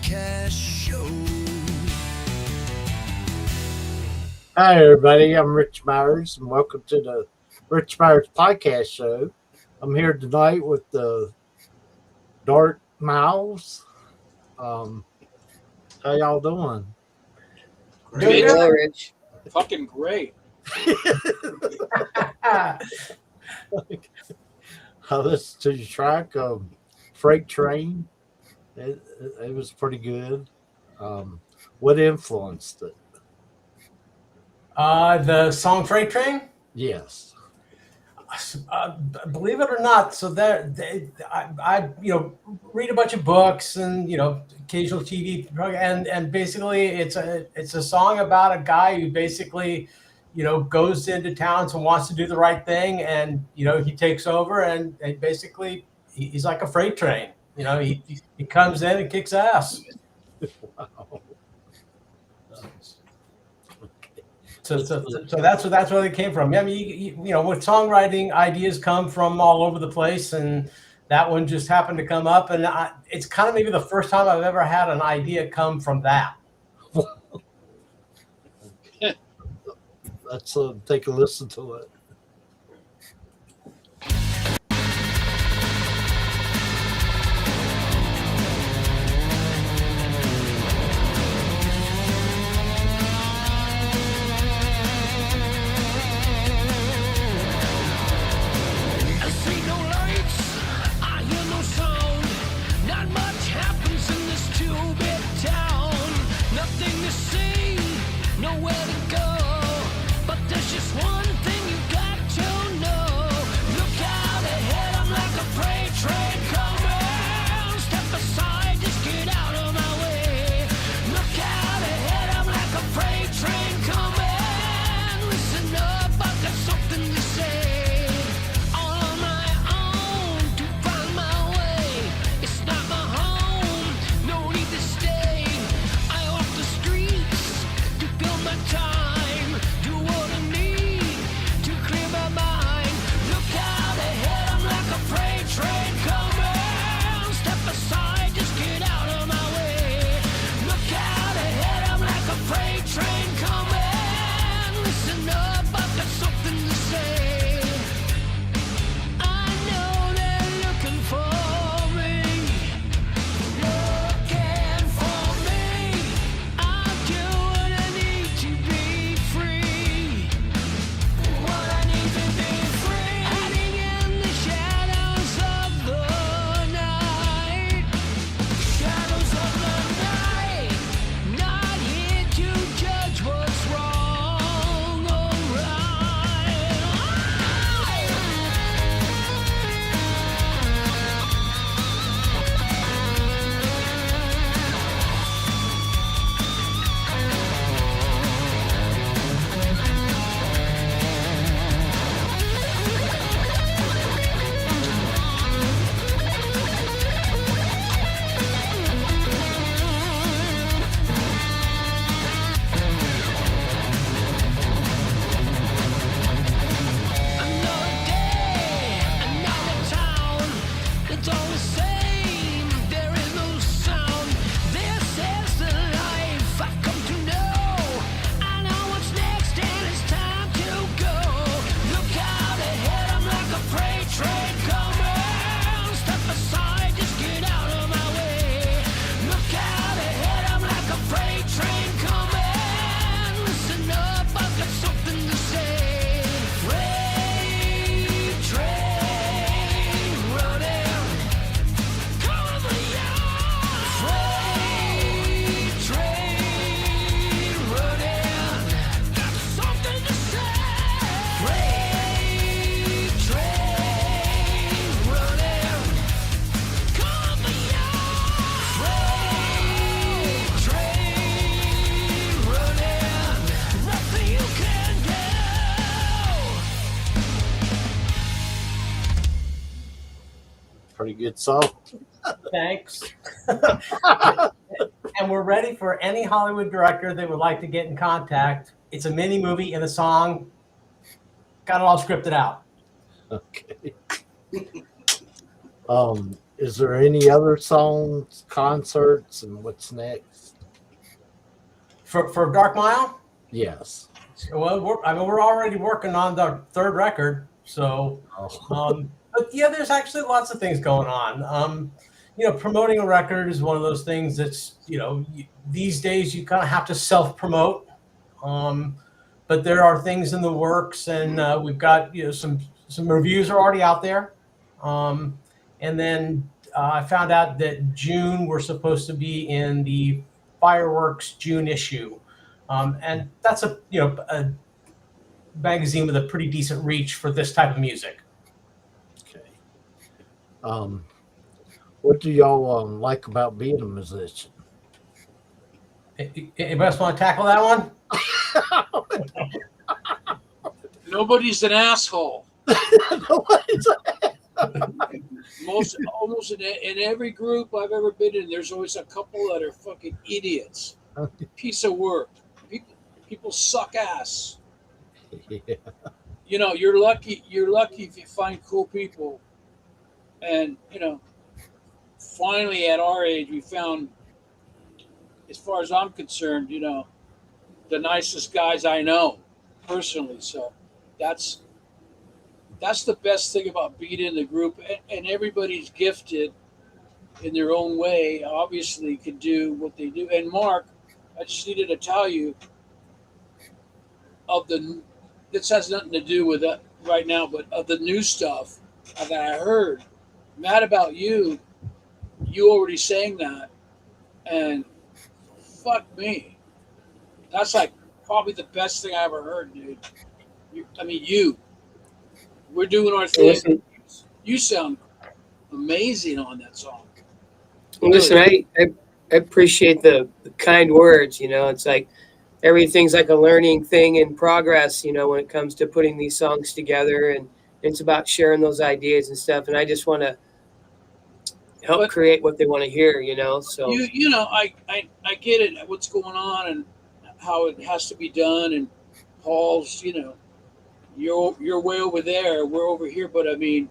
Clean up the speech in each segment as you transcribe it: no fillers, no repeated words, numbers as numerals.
Podcast Show. Hi, everybody. I'm Rich Myers, and welcome to the Rich Myers Podcast Show. I'm here tonight with the Dark Miles. How y'all doing? Great. Hello, Rich. Fucking great. I listened to your track, Freight Train. It was pretty good. What influenced it? The song Freight Train? Yes. Believe it or not, so I read a bunch of books and occasional TV and basically it's a song about a guy who basically goes into towns and wants to do the right thing, and he takes over and basically he's like a freight train. He comes in and kicks ass. Wow. So that's where they came from. I mean, with songwriting, ideas come from all over the place, and that one just happened to come up, and it's kind of maybe the first time I've ever had an idea come from that. Let's take a listen to it. I see no lights, I hear no sound. Not much happens in this two-bit town. Nothing to see, nowhere to go. But there's just one thing you got to know. Look out ahead, I'm like a freight train coming. Step aside, just get out of my way. Look out ahead, I'm like a freight train coming. Listen up, I've got something to say. All on my own to find my way. It's not my home, no need to stay. I walk the streets to fill my time. Do what I need to clear my mind. Look out ahead, I'm like a freight train coming. Step aside, just get out of my way. Look out ahead, I'm like a freight train coming. Listen up, I've got something to say. I know they're looking for me. Looking for me. I'll do what I need to be free. What I need to be free. Hiding in the shadows of the night. Shadows of the night. Not here to judge what's wrong or Another day, another town. It's all the same, there is no sound. This is the life I've come to know. I know what's next and it's time to go. Look out ahead, I'm like a freight train coming. Step aside, just get out of my way. Look out ahead, I'm like a freight train coming. Listen up, I've got something to say. Freight train running, coming for you. Freight train running, got something to say. Freight train running, coming for you. Freight train running, nothing you can do. Pretty good song. Thanks. And we're ready for any Hollywood director that would like to get in contact. It's a mini movie and a song. Got it all scripted out. Okay. is there any other songs, concerts, and what's next? For Dark Mile. Yes. Well, we're already working on the third record, so. Oh, But yeah, there's actually lots of things going on. Promoting a record is one of those things that's these days you kind of have to self promote. But there are things in the works, and we've got some reviews are already out there. And then I found out that June we're supposed to be in the Fireworks June issue, and that's a magazine with a pretty decent reach for this type of music. okay. What do y'all like about being a musician? Anybody else want to tackle that one? Nobody's an asshole. Nobody's- Almost in every group I've ever been in, there's always a couple that are fucking idiots. Piece of work. People suck ass. Yeah. You're lucky if you find cool people. And finally at our age we found, as far as I'm concerned, the nicest guys I know personally. So that's the best thing about being in the group, and everybody's gifted in their own way. Obviously can do what they do. And Mark, I just needed to tell you this has nothing to do with that right now, but of the new stuff that I heard, Mad About You already sang that, and fuck me, that's like probably the best thing I ever heard, dude. We're doing our thing. Listen, You sound amazing on that song. listen, I appreciate the kind words. It's like everything's like a learning thing in progress, when it comes to putting these songs together, and it's about sharing those ideas and stuff. And I just want to help But- create what they want to hear, so. I get it, what's going on and how it has to be done. And Paul's, you're way over there, we're over here. But I mean,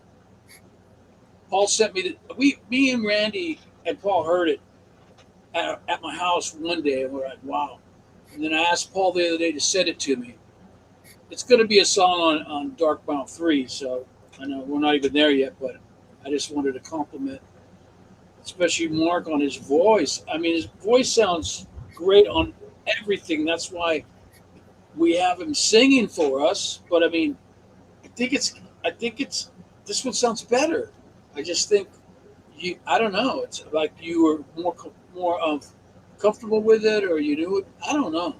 Paul sent me me and Randy and Paul heard it at my house one day, and we're like, wow. And then I asked Paul the other day to send it to me. It's going to be a song on Dark Mount 3, so I know we're not even there yet, but I just wanted to compliment especially Mark on his voice. I mean, his voice sounds great on everything. That's why we have him singing for us. But I mean, I think it's this one sounds better. I just think I don't know. It's like you were more comfortable with it, or you knew it. I don't know.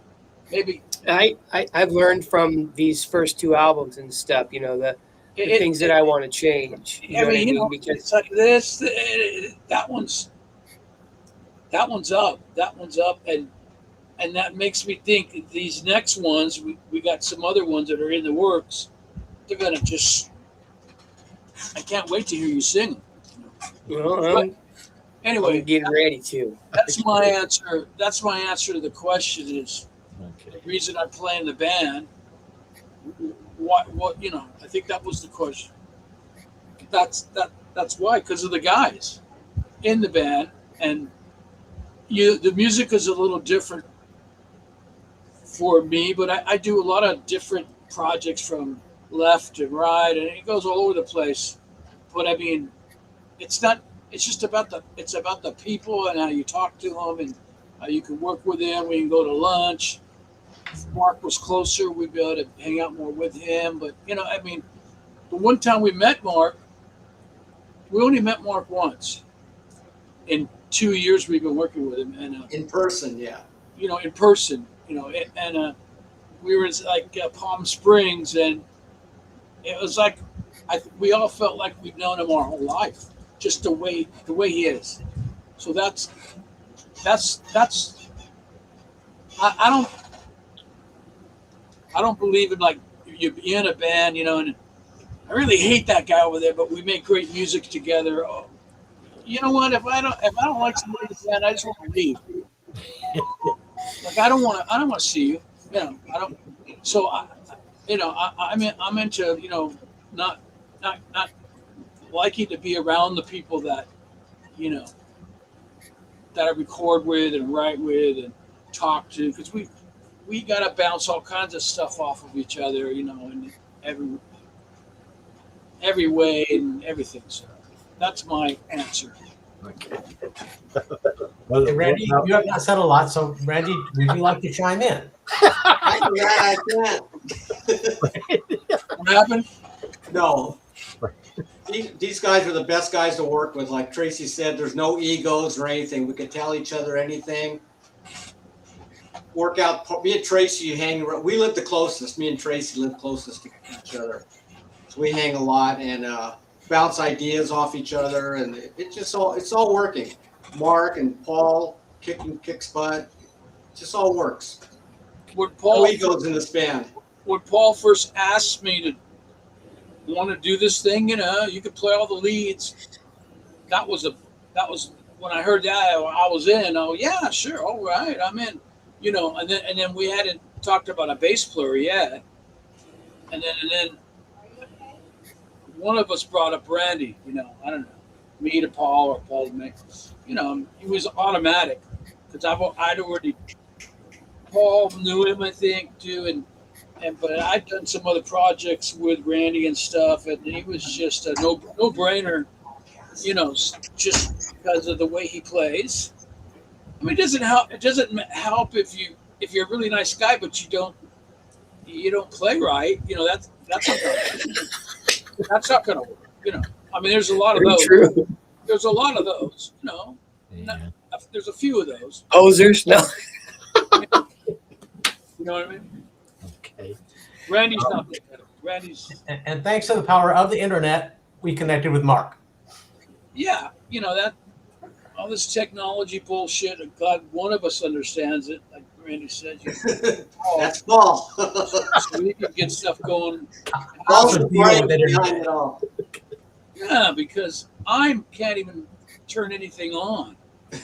Maybe I've learned from these first two albums and stuff, the things that I want to change. I mean, Because it's like this. That one's up. That one's up, and that makes me think these next ones. We got some other ones that are in the works. They're gonna just. I can't wait to hear you sing. I'm Anyway, getting ready to. that's my answer. That's my answer to the question. Is Okay. the reason I play in the band. What I think that was the question. That's why, because of the guys in the band, and the music is a little different for me, but I do a lot of different projects from left and right, and it goes all over the place. But I mean, it's just about the people and how you talk to them and how you can work with them. We can go to lunch. If Mark was closer, we'd be able to hang out more with him. But I mean, the one time we met Mark, we only met Mark once in 2 years we've been working with him, and In person, yeah. in person, and we were in like Palm Springs, and it was like we all felt like we've known him our whole life, just the way he is. So that's I don't believe in like you be in a band, and I really hate that guy over there, but we make great music together. Oh, you know what? If I don't like somebody in the band, I just want to leave. Like I don't want to see you. I don't. So I'm into not liking to be around the people that you know, that I record with and write with and talk to, because we got to bounce all kinds of stuff off of each other, you know, in every way and everything. So that's my answer. Okay. Hey, Randy, you have not said a lot, so Randy, would you like to chime in? I can't. What happened? No. These guys are the best guys to work with. Like Tracy said, there's no egos or anything. We can tell each other anything. Work out. Me and Tracy hang around. We live the closest. Me and Tracy live closest to each other. So we hang a lot and bounce ideas off each other. And it's all working. Mark and Paul kicks butt. It just all works. When No Paul egos in this band. when Paul first asked me to want to do this thing, you know, you could play all the leads. That was when I heard that, I was in. Oh yeah, sure, all right, I'm in. You know, and then we hadn't talked about a bass player yet. And then one of us brought up Randy. You know, I don't know, me to Paul or Paul to me. You know, he was automatic because I'd already. Paul knew him, I think, too, but I'd done some other projects with Randy and stuff, and he was just a no brainer, you know, just because of the way he plays. I mean, it doesn't help. It doesn't help if you're a really nice guy, but you don't play right. You know, that's not gonna work. You know, I mean, there's a lot of Very those. true. There's a lot of those. You know, Yeah. there's a few of those. Posers, no. You know what I mean? Okay. Randy's not that kind of. Randy's. And thanks to the power of the internet, we connected with Mark. Yeah, you know, that all this technology bullshit. God, one of us understands it, like Randy said. That's Paul. So we can get stuff going. Paul's the the deal brain with it. behind it all. Yeah, because I can't even turn anything on.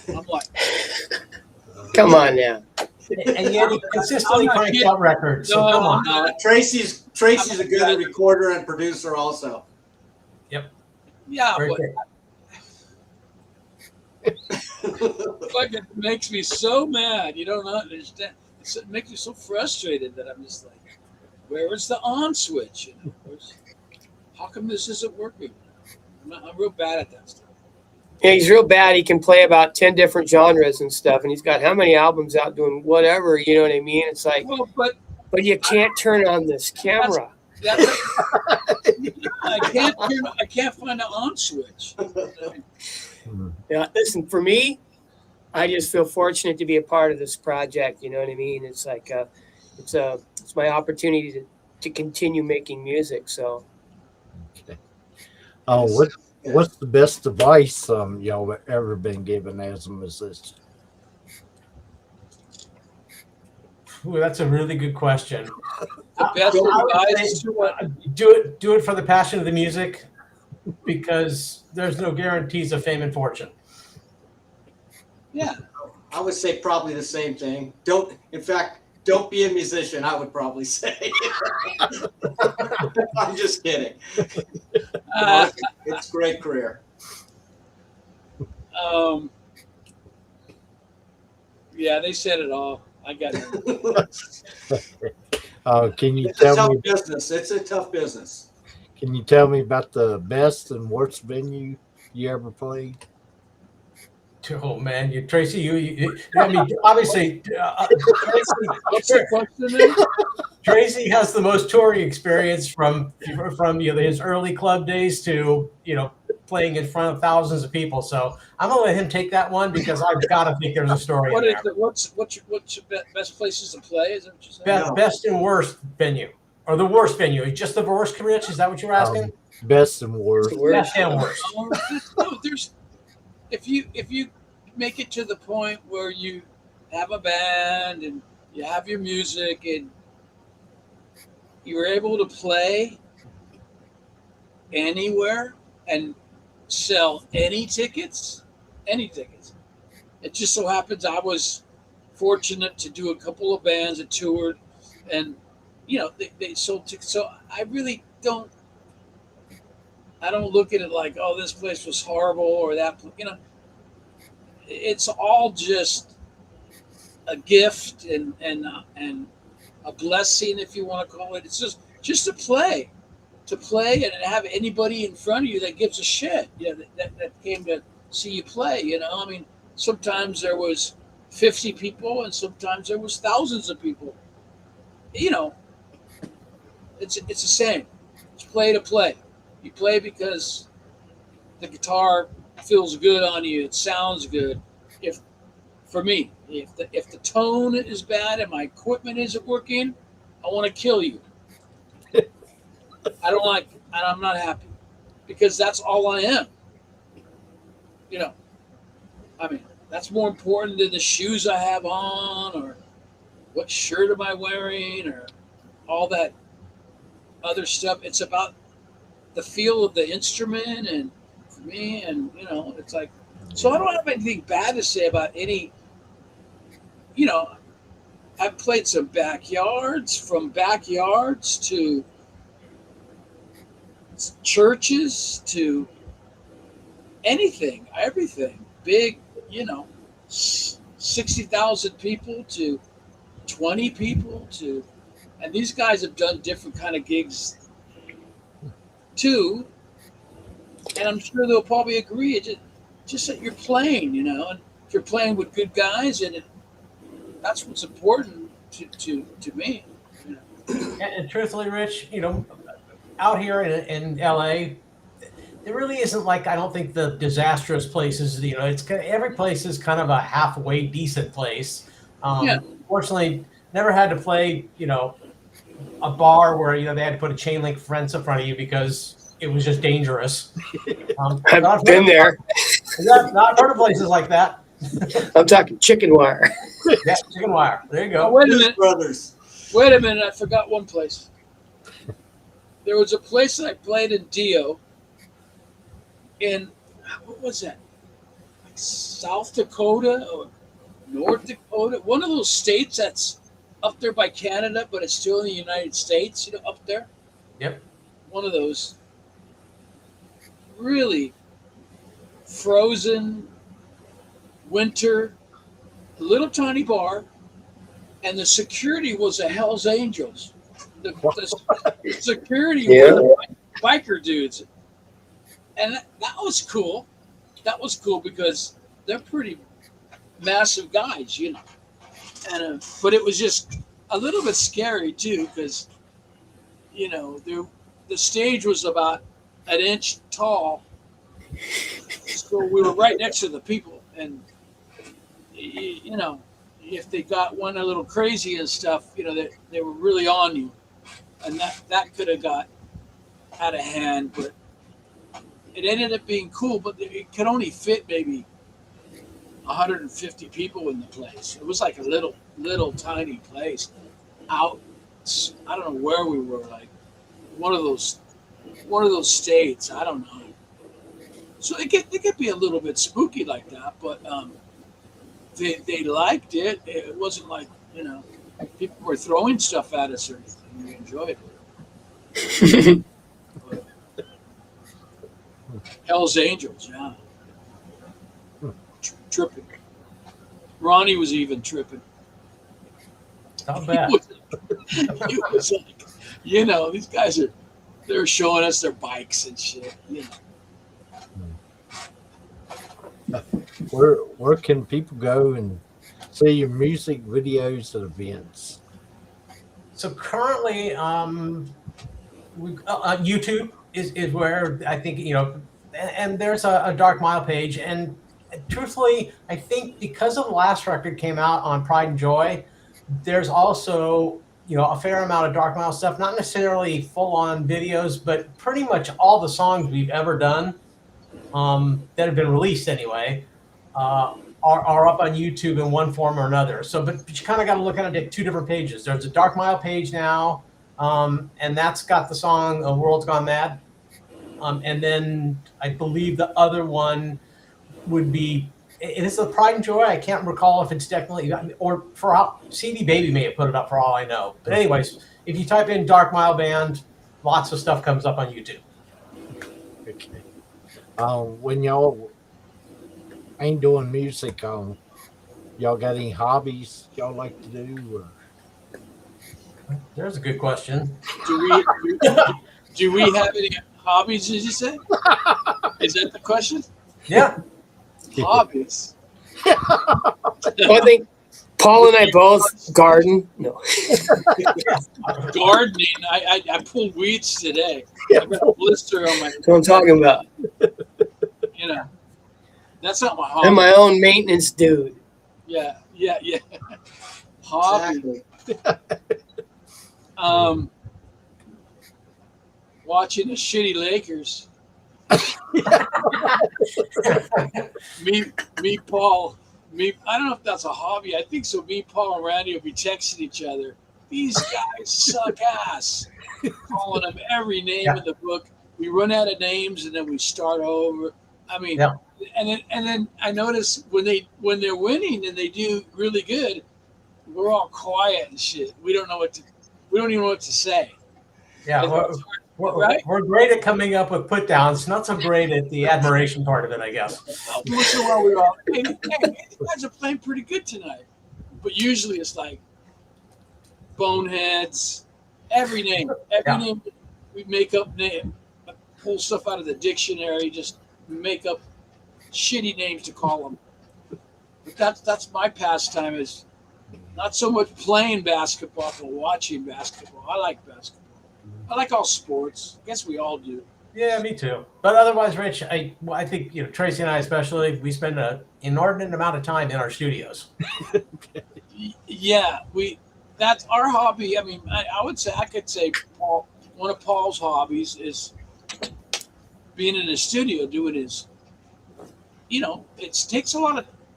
I'm like, Come on now. And yet he consistently I'm not cranks kidding. out records. So No, come on. I'm not. Tracy's a good recorder and producer also. yeah, Very but good. like it makes me so mad. You don't understand. It makes me so frustrated that I'm just like, where is the on switch? You know, how come this isn't working? I'm real bad at that stuff. Yeah, he's real bad. He can play about 10 different genres and stuff, and he's got how many albums out doing whatever, you know what I mean? It's like, Well, but but you can't turn on this camera. that's, I can't find the on switch. Yeah, listen, for me, I just feel fortunate to be a part of this project, you know what I mean? It's like it's my opportunity to continue making music, so Okay. What's the best advice y'all have ever been given as a musician? Ooh, that's a really good question. The best I would advice say, to what? do it for the passion of the music, because there's no guarantees of fame and fortune. Yeah. I would say probably the same thing. Don't be a musician, I would probably say. I'm just kidding. It's a great career. Yeah, they said it all. I got it. Can you It's a tell tough me? business. It's a tough business. Can you tell me about the best and worst venue you ever played? Oh man, Tracy, I mean, obviously, What's the question then? Tracy has the most touring experience from his early club days to playing in front of thousands of people. So I'm gonna let him take that one because I've got to think there's a story. What in is there. it? What's your best places to play? Is that what you said? Best, No. best and worst venue, or the worst venue? Just the worst, Rich? Is that what you're asking? Best and worst. Best and worst. No, there's if you make it to the point where you have a band and you have your music and you're able to play anywhere and sell any tickets. It just so happens I was fortunate to do a couple of bands that toured, and they sold tickets. So I really don't look at it like, oh, this place was horrible or that. it's all just a gift and a blessing, if you want to call it. It's just to play and have anybody in front of you that gives a shit. That came to see you play. I mean, sometimes there was 50 people, and sometimes there was thousands of people. It's the same. It's play to play. You play because the guitar feels good on you. It sounds good. For me, if the tone is bad and my equipment isn't working, I want to kill you. I don't like it, and I'm not happy because that's all I am. I mean, that's more important than the shoes I have on or what shirt am I wearing or all that other stuff. It's about the feel of the instrument, and for me, and it's like, so I don't have anything bad to say about any. I've played some backyards, from backyards to churches to anything, everything big, 60,000 people to 20 people to, and these guys have done different kind of gigs too. And I'm sure they'll probably agree. It's just that you're playing, and if you're playing with good guys, and that's what's important to me. And truthfully, Rich, out here in LA, there really isn't, like, I don't think the disastrous places. It's every place is kind of a halfway decent place. Fortunately, never had to play a bar where they had to put a chain link fence in front of you because it was just dangerous. I've been there. Not heard of places like that. I'm talking chicken wire. Yeah, chicken wire. There you go. Oh, wait a minute. Brothers. Wait a minute. I forgot one place. There was a place that I played in Dio. In, what was that? Like South Dakota or North Dakota? One of those states that's up there by Canada, but it's still in the United States, up there. Yep. One of those. Really frozen winter, a little tiny bar, and the security was a Hell's Angels. The security were biker dudes, and that was cool. That was cool because they're pretty massive guys, And but it was just a little bit scary too, because the stage was about an inch tall, so we were right next to the people, and if they got one a little crazy and stuff, they were really on you, and that could have got out of hand. But it ended up being cool. But it could only fit maybe 150 people in the place. It was like a little tiny place out. I don't know where we were, like one of those states. I don't know. So it could be a little bit spooky like that, but they liked it. It wasn't like people were throwing stuff at us or anything. We enjoyed it. But, Hell's Angels, yeah. Tripping. Ronnie was even tripping. Not bad. He was like, these guys they're showing us their bikes and shit. Where can people go and see your music videos at events? So currently, YouTube is where I think and there's a Dark Mile page. And truthfully, I think because of the last record came out on Pride and Joy, there's also a fair amount of Dark Mile stuff. Not necessarily full on videos, but pretty much all the songs we've ever done that have been released anyway. Are up on YouTube in one form or another. So, but you kind of got to look at it at two different pages. There's a Dark Mile page now, and that's got the song "World's Gone Mad," and then I believe the other one would be. It is the Pride and Joy. I can't recall if it's definitely or for CD Baby may have put it up for all I know. But anyways, if you type in Dark Mile Band, lots of stuff comes up on YouTube. Okay. When y'all ain't doing music, y'all got any hobbies y'all like to do? Or? There's a good question. Do we have any hobbies? Did you say? Is that the question? Yeah. Hobbies. Well, I think Paul and I both garden. No. Gardening. I pulled weeds today. I got a blister on my. That's what I'm talking about. You know, that's not my hobby. I'm my own maintenance dude. Yeah. Hobby. Exactly. Watching the shitty Lakers. me, Paul. I don't know if that's a hobby. I think so. Me, Paul, and Randy will be texting each other. These guys suck ass. Calling them every name in the book. We run out of names and then we start over. I mean, and then I notice when they're winning and they do really good, we're all quiet and shit. We don't even know what to say. Yeah. We're great at coming up with put downs, not so great at the admiration part of it, I guess. Once in a while we're all, hey, you guys are playing pretty good tonight. But usually it's like boneheads, every name, name we make up name, pull stuff out of the dictionary, just make up shitty names to call them. But that's my pastime, is not so much playing basketball, but watching basketball. I like basketball. I like all sports. I guess we all do. Yeah, me too. But otherwise, Rich, I think Tracy and I especially, we spend an inordinate amount of time in our studios. Yeah, that's our hobby. I mean, I could say Paul, one of Paul's hobbies is being in the studio doing his. It takes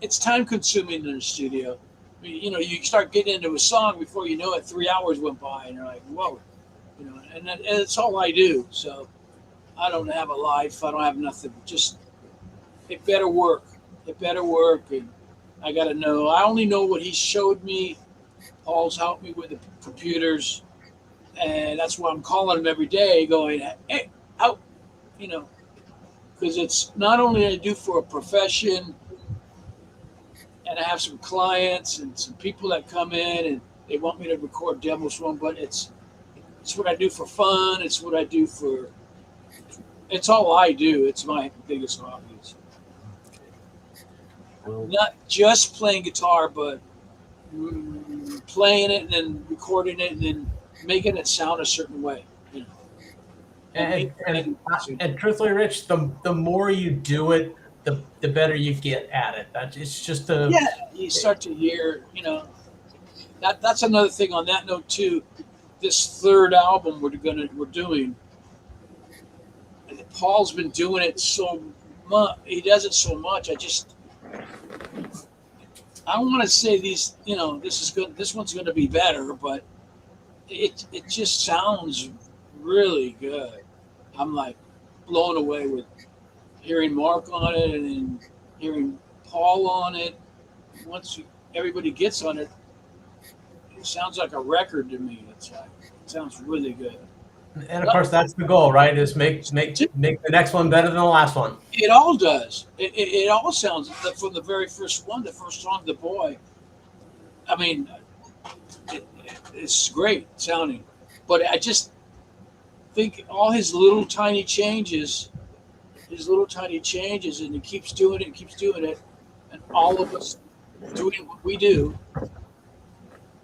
it's time consuming in the studio. I mean, you start getting into a song before you know it, 3 hours went by, and you're like, whoa. And it's all I do. So I don't have a life. I don't have nothing. Just it better work. And I got to know. I only know what he showed me. Paul's helped me with the computers, and that's why I'm calling him every day, going, hey, out, because it's not only I do for a profession, and I have some clients and some people that come in and they want me to record demos for them, but it's what I do for fun. It's what I do it's all I do. It's my biggest hobbies. Well, Not just playing guitar, but playing it and then recording it and then making it sound a certain way. And truthfully, Rich, the more you do it, the better you get at it. It's just you start to hear, that's another thing on that note too. This third album we're doing, Paul's been doing it so much. He does it so much. I want to say these, this is good. This one's going to be better, but it just sounds really good. I'm like blown away with hearing Mark on it and then hearing Paul on it. Once everybody gets on it, it sounds like a record to me. It sounds really good. And of course, that's the goal, right? Is make the next one better than the last one. It all does. It all sounds from the very first one, the first song, The Boy. I mean, it's great sounding, but I just think all his little tiny changes, and he keeps doing it, and all of us doing what we do.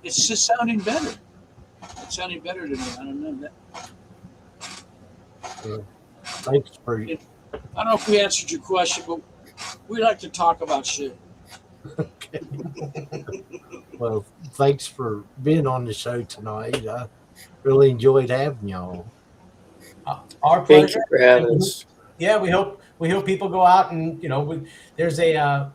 It's just sounding better. It's sounding better to me. I don't know that. thanks for I don't know if we answered your question, but we like to talk about shit. well, thanks for being on the show tonight. I really enjoyed having y'all. Our Thank pleasure. you for having us. Yeah, we hope people go out and there's a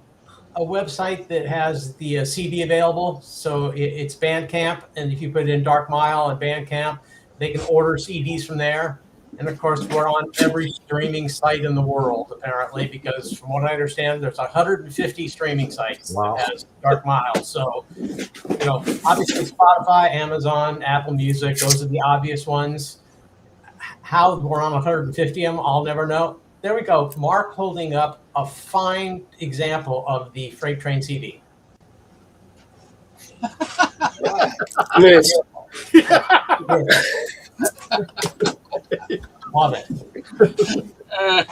website that has the CD available. So it's Bandcamp, and if you put in Dark Mile and Bandcamp, they can order CDs from there. And of course, we're on every streaming site in the world, apparently, because from what I understand, there's 150 streaming sites Wow. that has Dark Mile. So, obviously Spotify, Amazon, Apple Music, those are the obvious ones. How we're on 150 of them, I'll never know. there we go. Mark holding up a fine example of the Freight Train CD. Yes. Love it. Uh,